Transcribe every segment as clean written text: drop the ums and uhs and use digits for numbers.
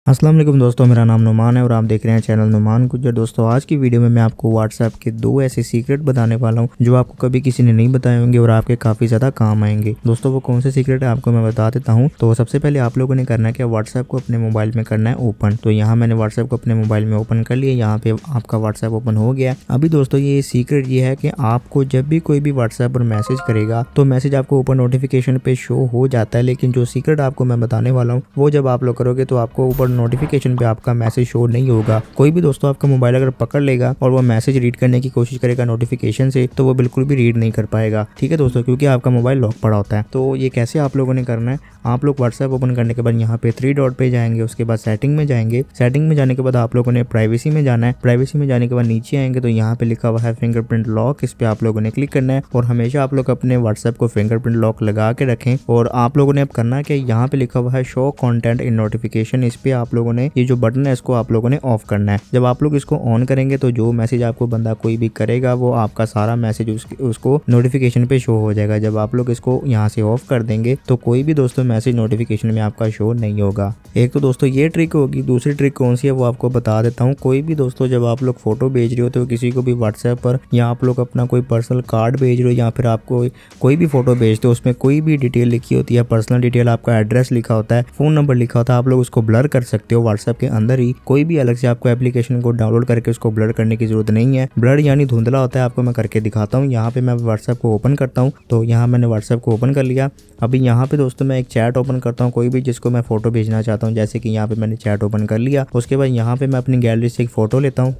अस्सलाम वालेकुम दोस्तों, मेरा नाम नुमान है और आप देख रहे हैं चैनल नुमान गुज्जर। दोस्तों आज की वीडियो में मैं आपको व्हाट्सएप के दो ऐसे सीक्रेट बताने वाला हूं जो आपको कभी किसी ने नहीं बताए होंगे और आपके काफ़ी ज़्यादा काम आएंगे। दोस्तों वो कौन से सीक्रेट है आपको मैं बता देता हूं। तो सबसे पहले आप लोगों ने करना है कि व्हाट्सएप को अपने मोबाइल में करना है ओपन। तो यहाँ मैंने व्हाट्सएप को अपने मोबाइल में ओपन कर लिया। यहाँ पे आपका व्हाट्सएप ओपन हो गया। अभी दोस्तों ये सीक्रेट ये है कि आपको जब भी कोई भी व्हाट्सएप पर मैसेज करेगा तो मैसेज आपको ऊपर नोटिफिकेशन पे शो हो जाता है, लेकिन जो सीक्रेट आपको मैं बताने वाला हूँ वो जब आप लोग करोगे तो आपको ऊपर नोटिफिकेशन पे आपका मैसेज शो नहीं होगा। कोई भी दोस्तों आपका मोबाइल अगर पकड़ लेगा और वो मैसेज रीड करने की कोशिश करेगा नोटिफिकेशन से तो वो बिल्कुल भी रीड नहीं कर पाएगा। ठीक है दोस्तों, क्योंकि आपका मोबाइल लॉक पड़ा होता है। तो ये कैसे आप लोगों ने करना है, आप लोग व्हाट्सएप ओपन करने के बाद यहाँ पे 3 डॉट पे जाएंगे, उसके बाद सेटिंग में जाएंगे। सेटिंग में जाने के बाद आप लोगों ने प्राइवेसी में जाना है। प्राइवेसी में जाने के बाद नीचे आएंगे तो यहाँ पे लिखा हुआ है फिंगरप्रिंट लॉक, इस पे आप लोगों ने क्लिक करना है। और हमेशा आप लोग अपने व्हाट्सएप को फिंगरप्रिंट लॉक लगा के रखें। और आप लोगों ने अब करना है कि यहाँ पे लिखा हुआ है शो कंटेंट इन नोटिफिकेशन, इस पे आप लोगों ने ये जो बटन है इसको आप लोगों ने ऑफ करना है। जब आप लोग इसको ऑन करेंगे तो जो मैसेज आपको बंदा कोई भी करेगा वो आपका सारा मैसेज उसको नोटिफिकेशन पे शो हो जाएगा। जब आप लोग इसको यहाँ से ऑफ कर देंगे तो कोई भी दोस्तों मैसेज नोटिफिकेशन में आपका शो नहीं होगा। एक तो दोस्तों ये ट्रिक होगी। दूसरी ट्रिक कौन सी है वो आपको बता देता हूँ। कोई भी दोस्तों जब आप लोग फोटो भेज रहे हो तो किसी को भी व्हाट्सएप पर, या आप लोग अपना कोई पर्सनल कार्ड भेज रहे हो, या फिर आपको कोई भी फोटो भेजते हो उसमें कोई भी डिटेल लिखी होती है, पर्सनल डिटेल, आपका एड्रेस लिखा होता है, फोन नंबर लिखा होता है, आप लोग उसको ब्लर कर सकते हो व्हाट्सएप के अंदर ही। कोई भी अलग से आपको एप्लीकेशन को डाउनलोड करके उसको ब्लर करने की जरूरत नहीं है। ब्लर यानी धुंधला होता है, आपको मैं करके दिखाता हूँ। यहाँ पे मैं व्हाट्सएप को ओपन करता हूँ। तो यहाँ मैंने व्हाट्सएप को ओपन कर लिया। अभी यहाँ पे दोस्तों मैं एक चैट ओपन करता हूँ, कोई भी जिसको मैं फोटो भेजना चाहता हूँ। जैसे कि यहाँ पे मैंने चैट ओपन कर लिया। उसके बाद यहाँ पे मैं अपनी गैलरी से एक फोटो लेता हूँ।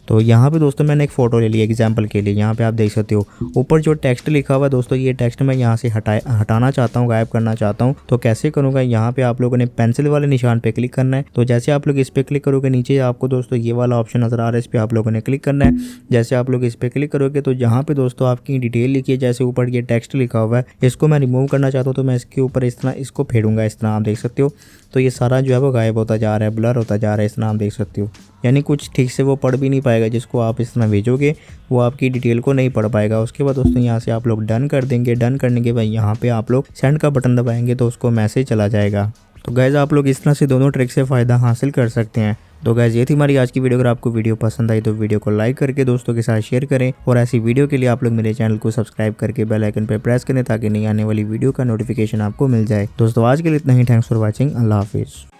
तो यहाँ पे दोस्तों मैंने एक फ़ोटो ले ली एग्जाम्पल के लिए। यहाँ पे आप देख सकते हो ऊपर जो टेक्स्ट लिखा हुआ है दोस्तों, ये टेक्स्ट मैं यहाँ से हटाना चाहता हूँ, गायब करना चाहता हूँ। तो कैसे करूँगा, यहाँ पे आप लोगों ने पेंसिल वाले निशान पे क्लिक करना है। तो जैसे आप लोग इस पर क्लिक करोगे नीचे आपको दोस्तों ये वाला ऑप्शन नज़र आ रहा है, इस पर आप लोगों ने क्लिक करना है। जैसे आप लोग इस पर क्लिक करोगे तो यहाँ पे दोस्तों आपकी डिटेल लिखी है, जैसे ऊपर ये टेक्स्ट लिखा हुआ है, इसको मैं रिमूव करना चाहता हूँ। तो मैं इसके ऊपर इस तरह इसको फेरूंगा, इस तरह आप देख सकते हो। तो ये सारा जो है वो गायब होता जा रहा है, ब्लर होता जा रहा है, इस तरह आप देख सकते हो। यानी कुछ ठीक से वो पढ़ भी नहीं पाएगा, जिसको आप इस तरह भेजोगे वो आपकी डिटेल को नहीं पढ़ पाएगा। उसके बाद दोस्तों यहाँ से आप लोग डन कर देंगे। डन करने के बाद यहाँ पे आप लोग सेंड का बटन दबाएंगे तो उसको मैसेज चला जाएगा। तो गैस आप लोग इस तरह से दोनों ट्रिक से फ़ायदा हासिल कर सकते हैं। तो गैस ये थी हमारी आज की वीडियो। अगर आपको वीडियो पसंद आई तो वीडियो को लाइक करके दोस्तों के साथ शेयर करें, और ऐसी वीडियो के लिए आप लोग मेरे चैनल को सब्सक्राइब करके बेल आइकन पर प्रेस करें ताकि नई आने वाली वीडियो का नोटिफिकेशन आपको मिल जाए। दोस्तों आज के लिए इतना ही। Thanks for watching. अल्लाह हाफिज़।